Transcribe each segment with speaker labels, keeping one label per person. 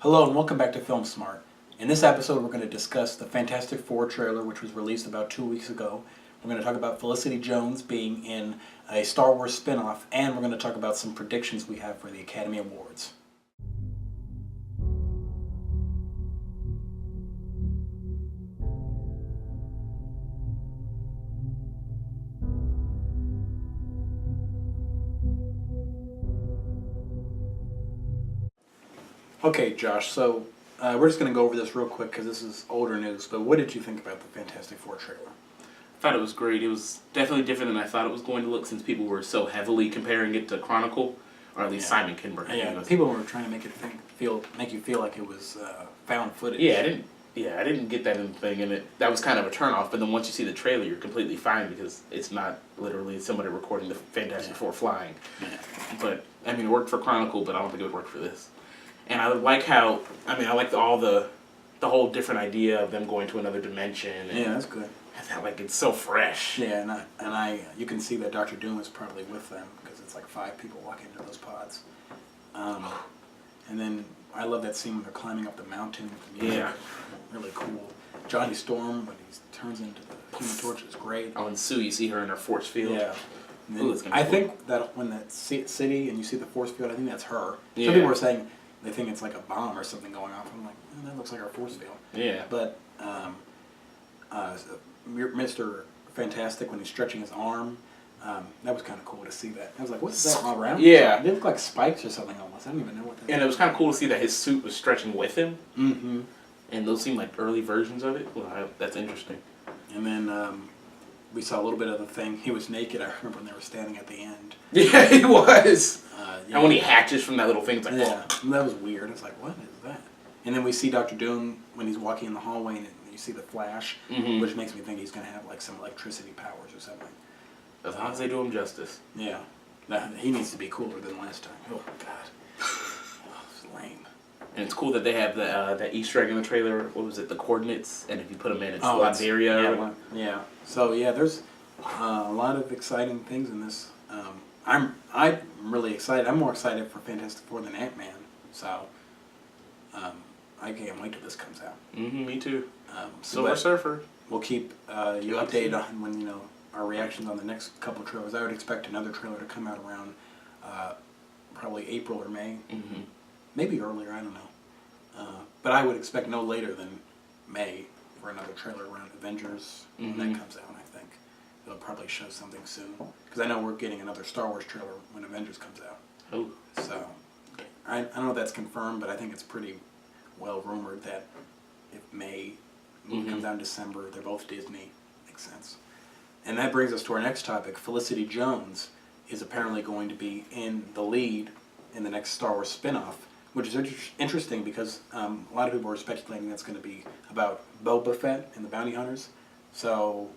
Speaker 1: Hello and welcome back to Film Smart. In this episode we're going to discuss the Fantastic Four trailer which was released about 2 weeks ago. We're going to talk about Felicity Jones being in a Star Wars spinoff, and we're going to talk about some predictions we have for the Academy Awards. Okay, Josh, so we're just going to go over this real quick because this is older news, but what did you think about the Fantastic Four trailer?
Speaker 2: I thought it was great. It was definitely different than I thought it was going to look since people were so heavily comparing it to Chronicle, or at least Simon Kinberg.
Speaker 1: Yeah, people were trying to make you feel like it was found footage.
Speaker 2: I didn't get that thing in it. That was kind of a turnoff, but then once you see the trailer, you're completely fine because it's not literally somebody recording the Fantastic Four flying.
Speaker 1: Yeah.
Speaker 2: But, I mean, it worked for Chronicle, but I don't think it would work for this. And I like how, I like all the whole different idea of them going to another dimension. And
Speaker 1: yeah, that's good.
Speaker 2: that, like, it's so fresh.
Speaker 1: Yeah, and you can see that Dr. Doom is probably with them because it's like 5 people walking into those pods. And then I love that scene when they're climbing up the mountain with the music.
Speaker 2: Yeah.
Speaker 1: Really cool. Johnny Storm, when he turns into the Human Torch, is great.
Speaker 2: Oh, and Sue, you see her in her force field.
Speaker 1: Yeah.
Speaker 2: Ooh, it's gonna be
Speaker 1: I
Speaker 2: cool.
Speaker 1: think that when that city and you see the force field, I think that's her.
Speaker 2: Yeah.
Speaker 1: Some people are saying they think it's like a bomb or something going off. I'm like, that looks like our force field.
Speaker 2: Yeah.
Speaker 1: But Mr. Fantastic, when he's stretching his arm, that was kind of cool to see that. I was like, what's that all around?
Speaker 2: Yeah.
Speaker 1: They look like spikes or something almost. I don't even know what that is.
Speaker 2: And it was kind of cool to see that his suit was stretching with him.
Speaker 1: Mm-hmm.
Speaker 2: And those seem like early versions of it. Well, that's interesting.
Speaker 1: And then we saw a little bit of the thing. He was naked. I remember when they were standing at the end.
Speaker 2: Yeah, he was.
Speaker 1: Yeah.
Speaker 2: And when he hatches from that little thing, it's like,
Speaker 1: yeah, that was weird. It's like, what is that? And then we see Dr. Doom when he's walking in the hallway, and you see the flash, which makes me think he's going to have like some electricity powers or something.
Speaker 2: as long as they do him justice.
Speaker 1: Yeah, he needs to be cooler than last time. Oh God, it's lame.
Speaker 2: And it's cool that they have that Easter egg in the trailer. What was it? The coordinates, and if you put them in, it's
Speaker 1: Oh,
Speaker 2: Latveria.
Speaker 1: Yeah. So yeah, there's a lot of exciting things in this. I'm really excited. I'm more excited for Fantastic Four than Ant-Man. So I can't wait till this comes out.
Speaker 2: Me too.
Speaker 1: Silver
Speaker 2: Surfer.
Speaker 1: We'll keep you updated on when our reactions on the next couple of trailers. I would expect another trailer to come out around probably April or May. Maybe earlier, I don't know. But I would expect no later than May for another trailer around Avengers when that comes out, I think. They'll probably show something soon. Because I know we're getting another Star Wars trailer when Avengers comes out.
Speaker 2: Oh.
Speaker 1: So, I don't know if that's confirmed, but I think it's pretty well rumored that if May movie comes out in December, they're both Disney. Makes sense. And that brings us to our next topic. Felicity Jones is apparently going to be in the lead in the next Star Wars spinoff, which is interesting because a lot of people are speculating that's going to be about Boba Fett and the Bounty Hunters. So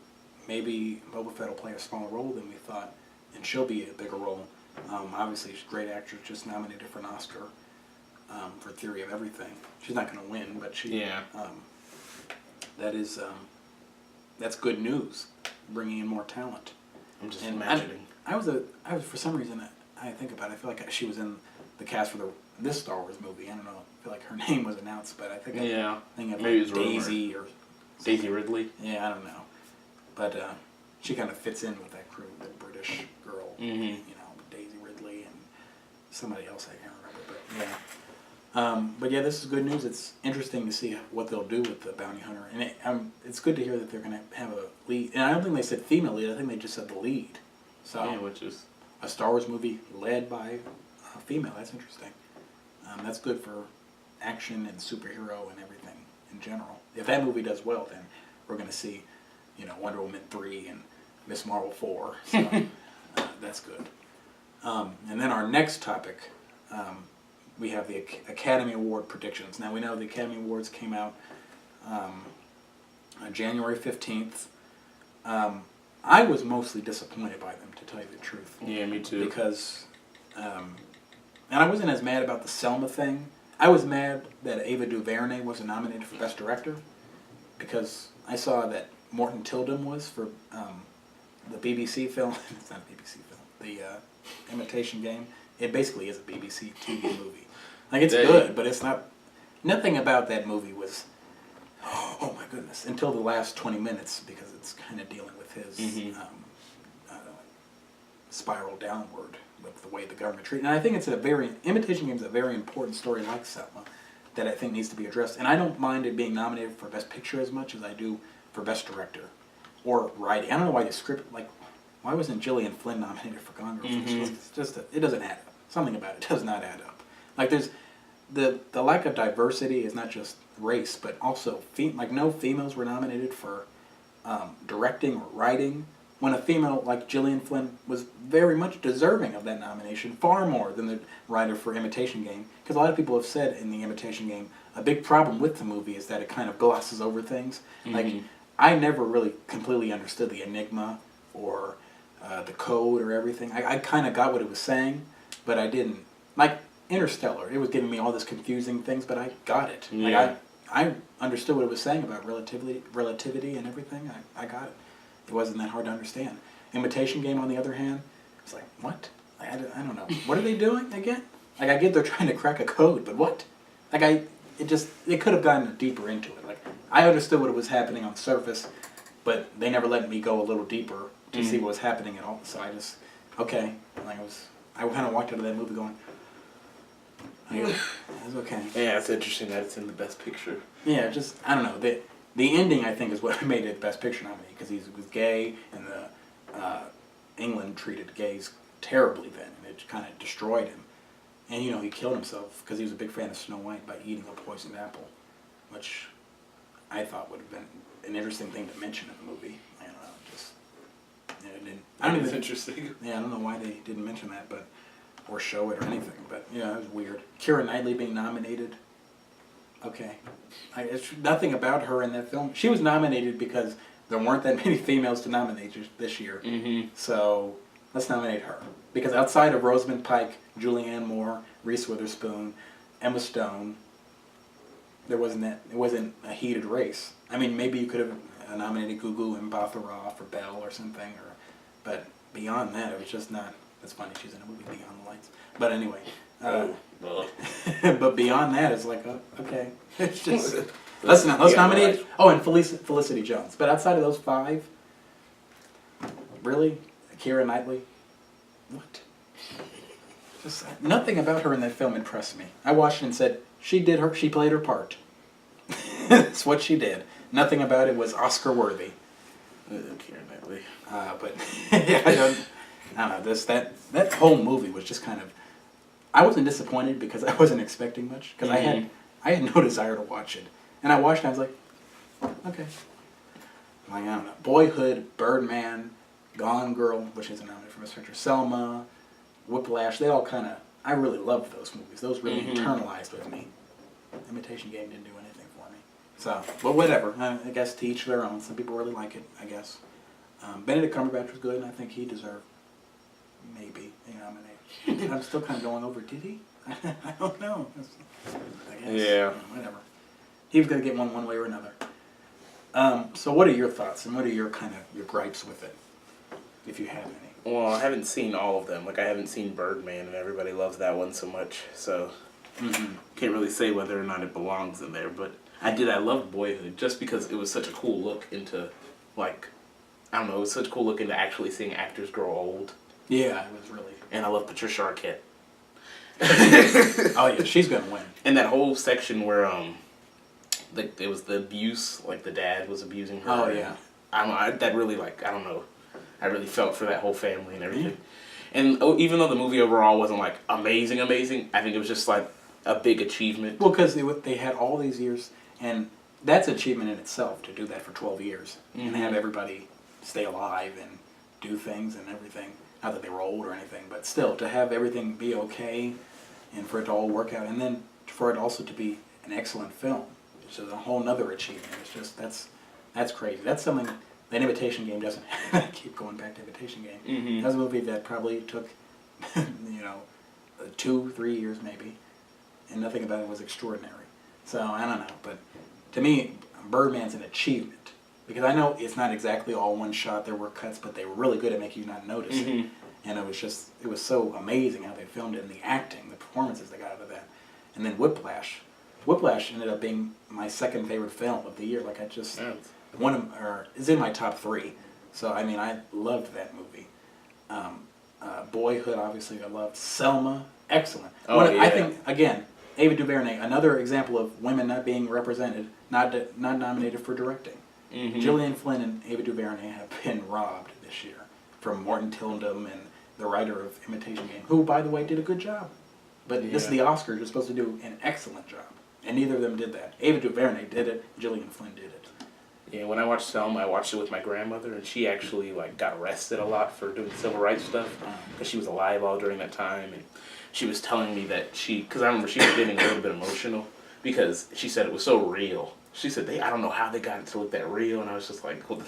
Speaker 1: maybe Boba Fett will play a smaller role than we thought, and she'll be a bigger role. Obviously, she's a great actress, just nominated for an Oscar for Theory of Everything. She's not going to win, but she.
Speaker 2: Yeah.
Speaker 1: That's good news, bringing in more talent.
Speaker 2: I'm just imagining.
Speaker 1: I was for some reason I think about it. I feel like she was in the cast for this Star Wars movie. I don't know. I feel like her name was announced, but I think maybe it was Daisy or
Speaker 2: Daisy Ridley.
Speaker 1: Yeah, I don't know, but she kind of fits in with that crew, the British girl, Daisy Ridley and somebody else I can't remember, but yeah. But yeah, this is good news. It's interesting to see what they'll do with the Bounty Hunter, and it's good to hear that they're going to have a lead. And I don't think they said female lead. I think they just said the lead. So
Speaker 2: which is
Speaker 1: a Star Wars movie led by a female. That's interesting. That's good for action and superhero and everything in general. If that movie does well, then we're going to see, Wonder Woman 3 and Miss Marvel 4. So that's good. And then our next topic. We have the Academy Award predictions. Now, we know the Academy Awards came out on January 15th. I was mostly disappointed by them, to tell you the truth.
Speaker 2: Yeah, me too.
Speaker 1: Because, and I wasn't as mad about the Selma thing. I was mad that Ava DuVernay wasn't nominated for Best Director, because I saw that Morton Tilden was for the BBC film. It's not a BBC film. The Imitation Game. It basically is a BBC TV movie. Like, it's good, but it's not. nothing about that movie was, oh my goodness, until the last 20 minutes, because it's kind of dealing with his spiral downward with the way the government treated. And I think Imitation Game is a very important story like Selma that I think needs to be addressed. And I don't mind it being nominated for Best Picture as much as I do for Best Director or writing. I don't know why the script, like, why wasn't Gillian Flynn nominated for Gone Girl? It's just, it doesn't add up. Something about it does not add up. Like, there's, the lack of diversity is not just race, but also, like, no females were nominated for directing or writing, when a female like Gillian Flynn was very much deserving of that nomination, far more than the writer for Imitation Game. Because a lot of people have said in the Imitation Game, a big problem with the movie is that it kind of glosses over things. Like, I never really completely understood the enigma or the code or everything. I kind of got what it was saying, but I didn't. Like Interstellar, it was giving me all this confusing things, but I got it.
Speaker 2: Yeah.
Speaker 1: Like, I understood what it was saying about relativity and everything. I got it. It wasn't that hard to understand. Imitation Game, on the other hand, it's like, what? I don't know. What are they doing again? Like, I get they're trying to crack a code, but what? Like, it could have gotten deeper into it. Like, I understood what was happening on the surface, but they never let me go a little deeper to see what was happening at all. So I just, okay. Like, I kind of walked out of that movie going, it was okay.
Speaker 2: Yeah, it's interesting that it's in the Best Picture.
Speaker 1: Yeah, just, I don't know. The ending, I think, is what made it Best Picture nominee, because he was gay, and England treated gays terribly then, and it kind of destroyed him. And, you know, he killed himself because he was a big fan of Snow White by eating a poisoned apple, which I thought would have been an interesting thing to mention in the movie. I don't know, just, yeah, it didn't. I don't even.
Speaker 2: It's interesting.
Speaker 1: Yeah, I don't know why they didn't mention that, but or show it or anything. But yeah, it was weird. Keira Knightley being nominated. Okay, it's nothing about her in that film. She was nominated because there weren't that many females to nominate this year. So let's nominate her, because outside of Rosamund Pike, Julianne Moore, Reese Witherspoon, Emma Stone, it wasn't a heated race. I mean, maybe you could have nominated Gugu and Baccarat or Belle or something, but beyond that, it was just not. That's funny. She's in a movie Beyond the Lights. But anyway. But beyond that, it's like, okay. It's just let's nominate. Oh, and Felicity Jones. But outside of those five, really, Keira Knightley, what? Just nothing about her in that film impressed me. I watched it and said she played her part. That's what she did. Nothing about it was Oscar worthy.
Speaker 2: Keira Knightley.
Speaker 1: But yeah, I don't know. That whole movie was just kind of. I wasn't disappointed because I wasn't expecting much, because I had no desire to watch it, and I watched it and I was like, okay. Like, I don't know. Boyhood, Birdman, Gone Girl, which is nominated for Best Picture, Selma, Whiplash. They all kind of. I really loved those movies. Those really internalized with me. Imitation Game didn't do anything for me. So, but whatever. I guess to each their own. Some people really like it, I guess. Benedict Cumberbatch was good, and I think he deserved maybe a nomination. I'm still kind of going over, did he? I don't know. I guess.
Speaker 2: Yeah.
Speaker 1: Whatever. He was going to get one way or another. So what are your thoughts, and what are your gripes with it, if you have any?
Speaker 2: Well, I haven't seen all of them. Like, I haven't seen Birdman, and everybody loves that one so much, so can't really say whether or not it belongs in there, but I loved Boyhood, just because it was such a cool look into, like, I don't know, it was such a cool look into actually seeing actors grow old.
Speaker 1: Yeah, it was really.
Speaker 2: And I love Patricia Arquette.
Speaker 1: Oh yeah, she's gonna win.
Speaker 2: And that whole section where it was the abuse, like the dad was abusing her.
Speaker 1: Oh yeah.
Speaker 2: I don't know. That really, like, I don't know. I really felt for that whole family and everything. And even though the movie overall wasn't like amazing, I think it was just like a big achievement.
Speaker 1: Well, because they had all these years, and that's achievement in itself to do that for 12 years and have everybody stay alive and do things and everything. Not that they were old or anything, but still, to have everything be okay and for it to all work out, and then for it also to be an excellent film, which is a whole nother achievement. It's just, that's crazy. That's something that Imitation Game doesn't have. I keep going back to Imitation Game. That's a movie that probably took, 2-3 years maybe, and nothing about it was extraordinary. So, I don't know, but to me, Birdman's an achievement. Because I know it's not exactly all one shot, there were cuts, but they were really good at making you not notice it. And it was so amazing how they filmed it, and the acting, the performances they got out of that. And then Whiplash, Whiplash ended up being my second favorite film of the year. Like I just is in my top 3. So I mean, I loved that movie. Boyhood, obviously, I loved. Selma, excellent. I think again, Ava DuVernay, another example of women not being represented, not nominated for directing. Gillian Flynn and Ava DuVernay have been robbed this year from Morton Tilden and the writer of Imitation Game, who, by the way, did a good job. But this is the Oscars. You're supposed to do an excellent job. And neither of them did that. Ava DuVernay did it. Gillian Flynn did it.
Speaker 2: Yeah, when I watched Selma, I watched it with my grandmother, and she actually got arrested a lot for doing civil rights stuff because she was alive all during that time, and she was telling me that because I remember she was getting a little bit emotional because she said it was so real. She said I don't know how they got it to look that real, and I was just like, well,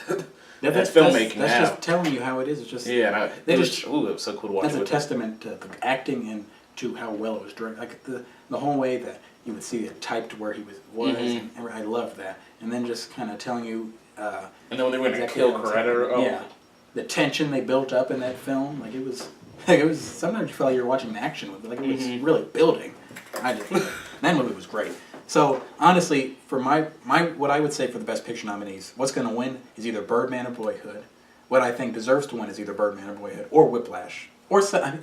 Speaker 2: that's filmmaking now.
Speaker 1: That's just telling you how it is. It's just
Speaker 2: it was so cool to watch.
Speaker 1: That's a testament to the acting and to how well it was directed. Like the whole way that you would see it typed where he was, and I loved that. And then just kind of telling you.
Speaker 2: And then when they were going to kill Coretta,
Speaker 1: the tension they built up in that film, like it was. Sometimes you felt like you were watching an action movie. Like it was really building. That movie was great. So honestly, for my what I would say for the Best Picture nominees, what's going to win is either Birdman or Boyhood. What I think deserves to win is either Birdman or Boyhood or Whiplash or I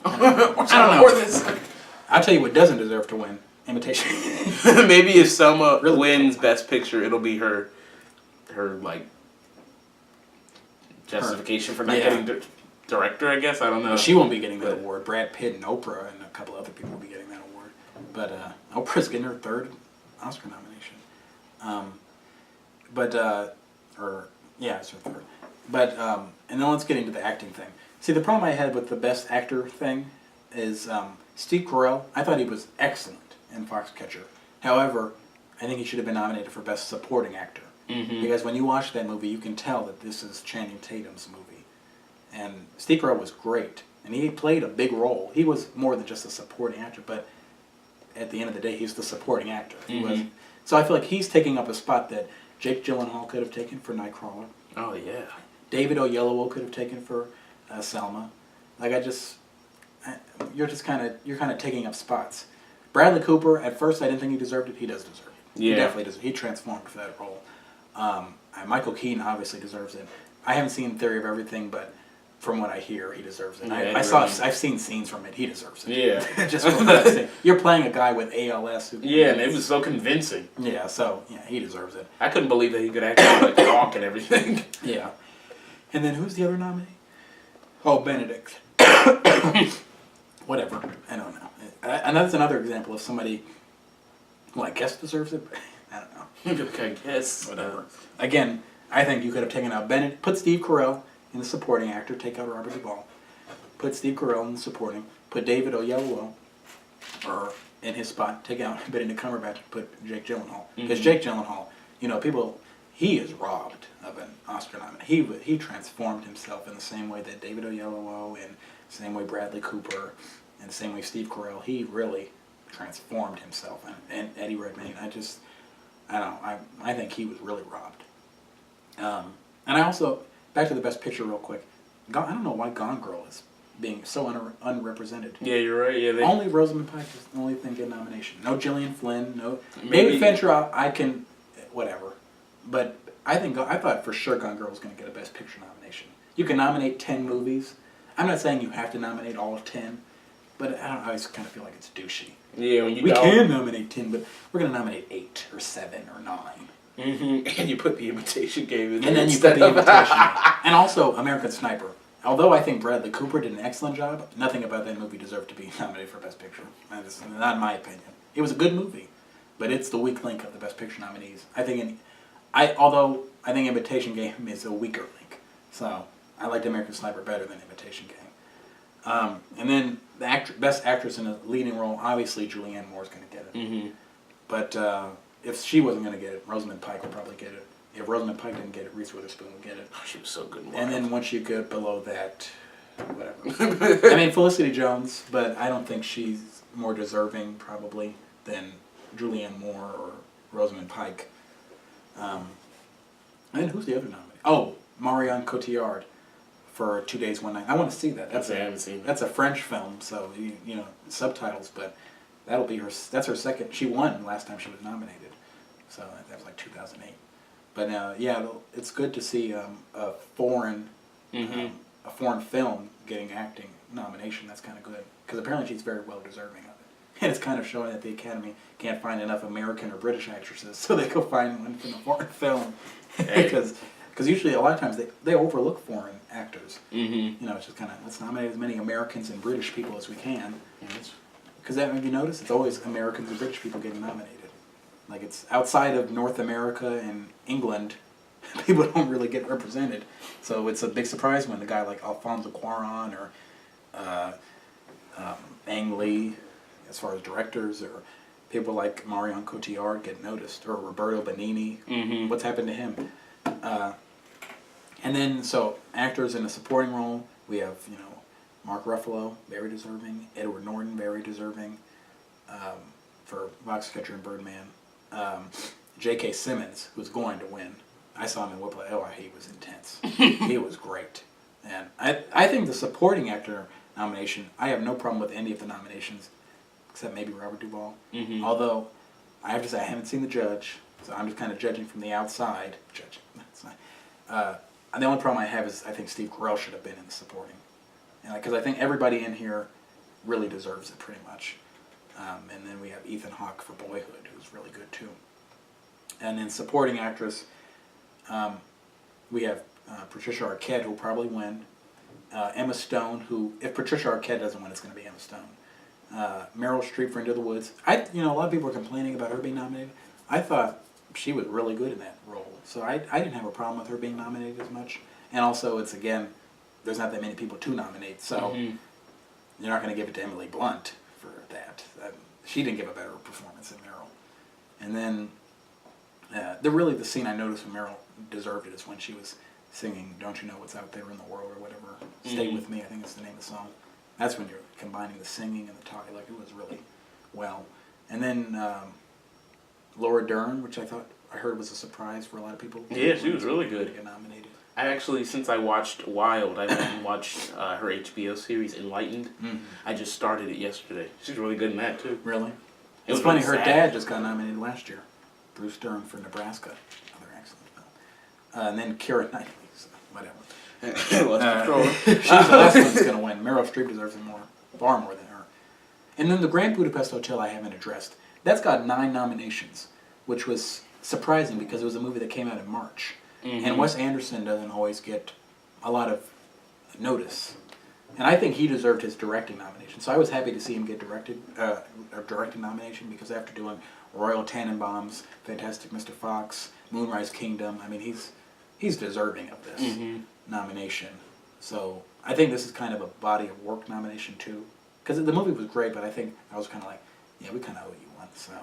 Speaker 1: don't know. Or this. I'll tell you what doesn't deserve to win: Imitation.
Speaker 2: Maybe if Selma wins Best Picture, it'll be her justification for not getting director. I guess I don't know.
Speaker 1: Well, she won't be getting that award. Brad Pitt and Oprah and a couple other people will be getting that award. But Oprah's getting her 3rd Oscar nomination. It's her 3rd. But and then let's get into the acting thing. See, the problem I had with the Best Actor thing is Steve Carell. I thought he was excellent in Foxcatcher. However, I think he should have been nominated for Best Supporting Actor. Because when you watch that movie, you can tell that this is Channing Tatum's movie. And Steve Carell was great. And he played a big role. He was more than just a supporting actor, but at the end of the day, he's the supporting actor. He was. So I feel like he's taking up a spot that Jake Gyllenhaal could have taken for Nightcrawler.
Speaker 2: Oh, yeah.
Speaker 1: David Oyelowo could have taken for Selma. Like you're kind of taking up spots. Bradley Cooper, at first I didn't think he deserved it. He does deserve it. Yeah. He definitely does. He transformed for that role. Michael Keaton obviously deserves it. I haven't seen Theory of Everything, but from what I hear, he deserves it.
Speaker 2: Yeah,
Speaker 1: I've seen scenes from it. He deserves it.
Speaker 2: Yeah.
Speaker 1: Just from what I've seen. You're playing a guy with ALS.
Speaker 2: And it was so convincing.
Speaker 1: Yeah, he deserves it.
Speaker 2: I couldn't believe that he could actually talk and everything.
Speaker 1: Yeah. And then who's the other nominee? Oh, Benedict. Whatever. I don't know. And that's another example of somebody who I guess deserves it, but I don't know.
Speaker 2: I guess.
Speaker 1: Whatever. Again, I think you could have taken out Benedict, put Steve Carell in the supporting actor, take out Robert Duvall. Put Steve Carell in the supporting, put David Oyelowo in his spot, take out Benedict Cumberbatch, put Jake Gyllenhaal. Because Jake Gyllenhaal, he is robbed of an Oscar nomination. He transformed himself in the same way that David Oyelowo and the same way Bradley Cooper and the same way Steve Carell. He really transformed himself. And Eddie Redmayne, I don't know. I think he was really robbed. And I also, back to the Best Picture real quick. I don't know why Gone Girl is being so unrepresented.
Speaker 2: Yeah, you're right. Yeah,
Speaker 1: only Rosamund Pike is the only thing get nomination. No Gillian Flynn. No David Fincher. I can whatever, but I thought for sure Gone Girl was going to get a Best Picture nomination. You can nominate 10 movies. I'm not saying you have to nominate all of 10, but I always kind of feel like it's douchey.
Speaker 2: Yeah,
Speaker 1: we can nominate 10, but we're going to nominate 8 or 7 or 9.
Speaker 2: And you put the Imitation Game in there.
Speaker 1: And then you put the Imitation Game. And also American Sniper. Although I think Bradley Cooper did an excellent job, nothing about that movie deserved to be nominated for Best Picture. That's not in my opinion. It was a good movie, but it's the weak link of the Best Picture nominees. Although I think Imitation Game is a weaker link. So I liked American Sniper better than Imitation Game. And then the Best Actress in a Leading Role, obviously Julianne Moore's going to get it. But if she wasn't going to get it, Rosamund Pike would probably get it. If Rosamund Pike didn't get it, Reese Witherspoon would get it.
Speaker 2: Oh, she was so good.
Speaker 1: And then once you get below that, whatever. I mean, Felicity Jones, but I don't think she's more deserving, probably, than Julianne Moore or Rosamund Pike. And who's the other nominee? Oh, Marion Cotillard for 2 Days, 1 Night. I want to see that.
Speaker 2: I haven't seen it.
Speaker 1: That's a French film, so, subtitles, but that'll be her. That's her second. She won last time she was nominated, so that was like 2008. But yeah, it's good to see a foreign a foreign film getting acting nomination. That's kind of good because apparently she's very well deserving of it. And it's kind of showing that the Academy can't find enough American or British actresses, so they go find one from a foreign film because usually a lot of times they overlook foreign actors. You know, it's just kind of let's nominate as many Americans and British people as we can. Because if you notice, it's always Americans and British people getting nominated. Like it's outside of North America and England, people don't really get represented. So it's a big surprise when a guy like Alfonso Cuarón or Ang Lee, as far as directors, or people like Marion Cotillard get noticed, or Roberto Benigni. What's happened to him? And then, so actors in a supporting role, we have, you know, Mark Ruffalo, very deserving. Edward Norton, very deserving for Foxcatcher and Birdman. J.K. Simmons, who's going to win. I saw him in Whiplash. Oh, he was intense. He was great. And I think the supporting actor nomination, I have no problem with any of the nominations, except maybe Robert Duvall. Although, I have to say, I haven't seen The Judge, so I'm just kind of judging from the outside. That's not. The only problem I have is I think Steve Carell should have been in the supporting. Because I think everybody in here really deserves it, pretty much. And then we have Ethan Hawke for Boyhood, who's really good, too. And then supporting actress, we have Patricia Arquette, who'll probably win. Emma Stone, who, if Patricia Arquette doesn't win, it's going to be Emma Stone. Meryl Streep for Into the Woods. A lot of people are complaining about her being nominated. I thought she was really good in that role. So I didn't have a problem with her being nominated as much. And also, it's, again, there's not that many people to nominate, so you're not going to give it to Emily Blunt for that. She didn't give a better performance than Meryl. And then, the scene I noticed when Meryl deserved it is when she was singing "Don't You Know What's Out There in the World" or whatever. "Stay With Me," I think is the name of the song. That's when you're combining the singing and the talking. Like, it was really well. And then Laura Dern, which I heard was a surprise for a lot of people.
Speaker 2: Yeah, she was really good.
Speaker 1: To get nominated.
Speaker 2: I actually, since I watched Wild, I went and watched her HBO series Enlightened. I just started it yesterday. She's really good in that too.
Speaker 1: Really?
Speaker 2: It
Speaker 1: It's
Speaker 2: was
Speaker 1: funny,
Speaker 2: really
Speaker 1: her
Speaker 2: sad.
Speaker 1: dad just got nominated last year. Bruce Dern for Nebraska. Another excellent film. And then Keira Knightley, so whatever.
Speaker 2: Lost control.
Speaker 1: She's the last one that's going to win. Meryl Streep deserves it far more than her. And then the Grand Budapest Hotel I haven't addressed. That's got 9 nominations, which was surprising because it was a movie that came out in March. And Wes Anderson doesn't always get a lot of notice. And I think he deserved his directing nomination. So I was happy to see him get a directing nomination because after doing Royal Tenenbaums, Fantastic Mr. Fox, Moonrise Kingdom, I mean, he's deserving of this nomination. So I think this is kind of a body of work nomination too. Because the movie was great, but I think I was kind of like, yeah, we kind of owe you one, so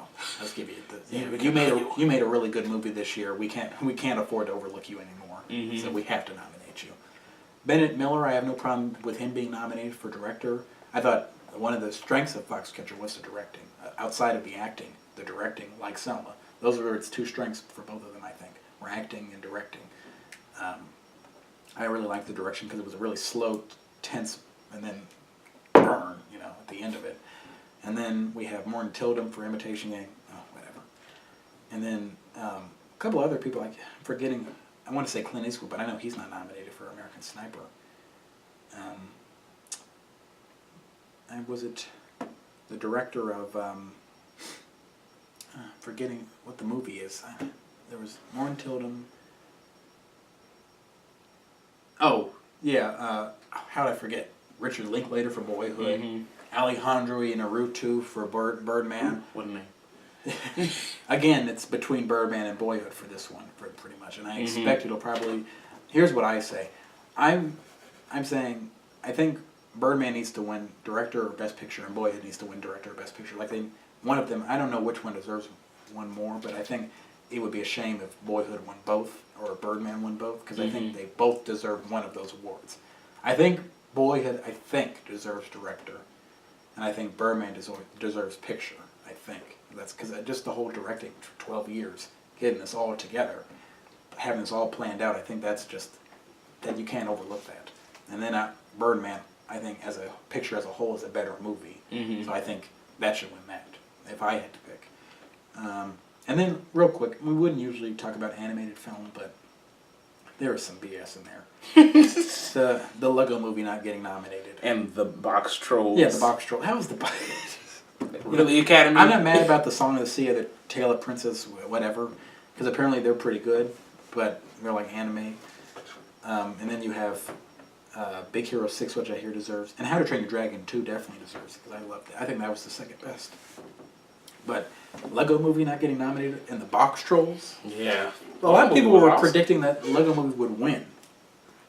Speaker 1: let's give you you made a really good movie this year. We can't afford to overlook you anymore, so we have to nominate you. Bennett Miller, I have no problem with him being nominated for director. I thought one of the strengths of Foxcatcher was the directing. Outside of the acting, the directing, like Selma. Those are its 2 strengths for both of them, I think, were acting and directing. I really liked the direction because it was a really slow, tense, and then burn, at the end of it. And then we have Morton Tildum for Imitation Game. Oh, whatever. And then a couple other people, I'm forgetting, I want to say Clint Eastwood, but I know he's not nominated for American Sniper. And was it the director of, forgetting what the movie is. There was Morton Tildum. Oh, yeah, how did I forget? Richard Linklater for Boyhood. Alejandro Inarritu for Birdman.
Speaker 2: What a name.
Speaker 1: Again, it's between Birdman and Boyhood for this one, pretty much. And I expect it'll probably... Here's what I say. I'm saying, I think Birdman needs to win Director or Best Picture, and Boyhood needs to win Director or Best Picture. One of them, I don't know which one deserves one more, but I think it would be a shame if Boyhood won both, or Birdman won both, because I think they both deserve one of those awards. I think Boyhood, deserves Director. And I think Birdman deserves Picture, I think. That's because just the whole directing for 12 years, getting this all together, having this all planned out, I think that's just, that you can't overlook that. And then Birdman, I think as a picture as a whole is a better movie. So I think that should win that. if I had to pick. And then, real quick, we wouldn't usually talk about animated film, but there was some BS in there. the Lego Movie not getting nominated.
Speaker 2: And the Box Trolls.
Speaker 1: Yeah, the Box Troll. How was the box?
Speaker 2: Really, Academy?
Speaker 1: I'm not mad about the Song of the Sea or the Tale of Princess, whatever, because apparently they're pretty good, but they're like anime. And then you have Big Hero 6, which I hear deserves, and How to Train Your Dragon 2 definitely deserves, because I loved it. I think that was the second best. But Lego Movie not getting nominated, and the Box Trolls.
Speaker 2: Yeah.
Speaker 1: A lot of people were predicting that Lego Movie would win.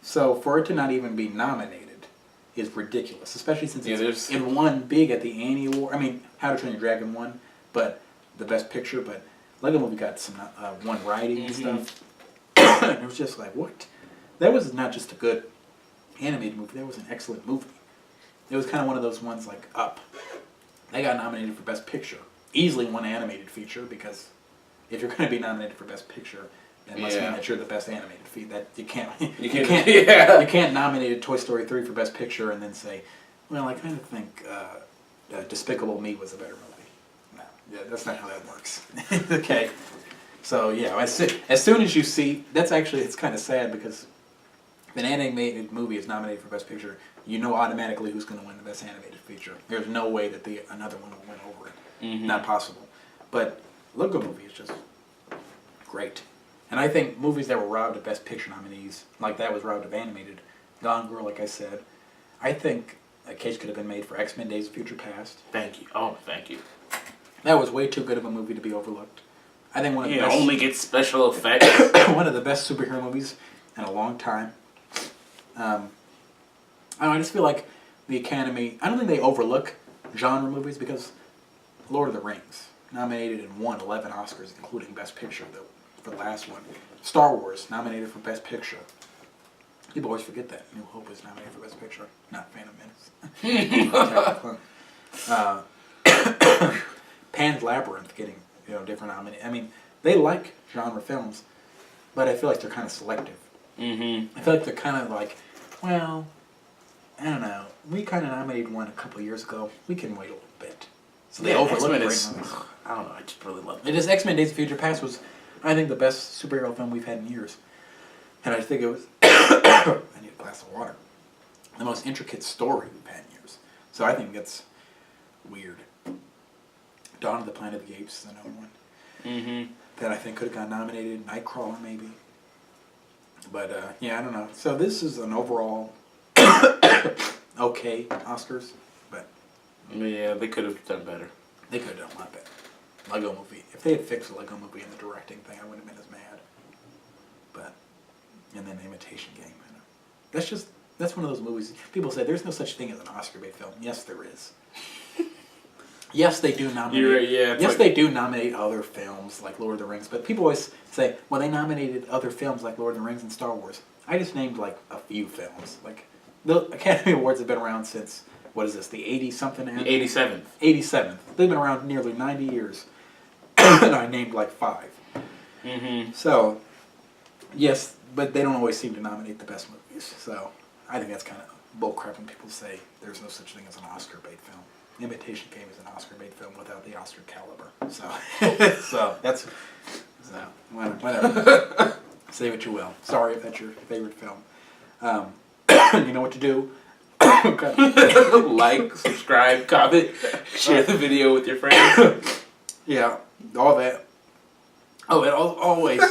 Speaker 1: So for it to not even be nominated is ridiculous, especially since it won big at the Annie Award. I mean, How to Train Your Dragon won, but the Best Picture. But Lego Movie got some one writing and stuff. And it was just like, what? That was not just a good animated movie. That was an excellent movie. It was kind of one of those ones like Up. They got nominated for Best Picture. Easily won animated feature, because if you're going to be nominated for Best Picture, that must mean that you're the best animated feature. That you can't nominate Toy Story 3 for Best Picture and then say, well, I kind of think Despicable Me was a better movie. No, yeah, that's not how that works. Okay, so yeah, as soon as you see, it's kind of sad, because if an animated movie is nominated for Best Picture, you know automatically who's going to win the Best Animated Feature. There's no way that another one will win over it. Not possible. But Lego Movie is just great. And I think movies that were robbed of Best Picture nominees, like that was robbed of animated, Gone Girl, like I said, I think a case could have been made for X-Men Days of Future Past.
Speaker 2: Thank you. Oh, thank you.
Speaker 1: That was way too good of a movie to be overlooked. I think one of the best,
Speaker 2: only gets special effects.
Speaker 1: one of the best superhero movies in a long time. I just feel like the Academy, I don't think they overlook genre movies, because Lord of the Rings nominated and won 11 Oscars, including Best Picture for the last one. Star Wars nominated for Best Picture. People always forget that New Hope was nominated for Best Picture, not Phantom Menace. Pan's Labyrinth getting different nominations. I mean, they like genre films, but I feel like they're kind of selective. I feel like they're kind of like, well, I don't know. We kind of nominated one a couple of years ago. We can wait a little bit. So they overlook great movies.
Speaker 2: I don't know. I just really love it.
Speaker 1: It is X-Men Days of Future Past was, I think, the best superhero film we've had in years. And I think it was, I need a glass of water, the most intricate story we've had in years. So I think that's weird. Dawn of the Planet of the Apes is another one. That I think could have got nominated. Nightcrawler, maybe. But, yeah, I don't know. So this is an overall okay Oscars, but...
Speaker 2: Yeah, they could have done better.
Speaker 1: They could have done a lot better. Lego Movie. If they had fixed the Lego Movie and the directing thing, I wouldn't have been as mad. But, and then Imitation Game. That's one of those movies. People say there's no such thing as an Oscar bait film. Yes, there is. Yes, they do nominate. They do nominate other films like Lord of the Rings. But people always say, well, they nominated other films like Lord of the Rings and Star Wars. I just named like a few films. Like the Academy Awards have been around since, what is this, the 80-something?
Speaker 2: The 87th.
Speaker 1: 87th. They've been around nearly 90 years. And I named like 5. So, yes, but they don't always seem to nominate the best movies. So, I think that's kind of bullcrap when people say there's no such thing as an Oscar bait film. Imitation Game is an Oscar bait film without the Oscar caliber. So, that's, whatever. Say what you will. Sorry if that's your favorite film. You know what to do.
Speaker 2: Like, subscribe, comment, share the video with your friends.
Speaker 1: Yeah, all that. Oh, and always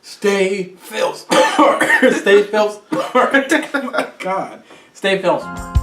Speaker 1: stay film smart. Stay film smart. Oh my God. Stay film smart.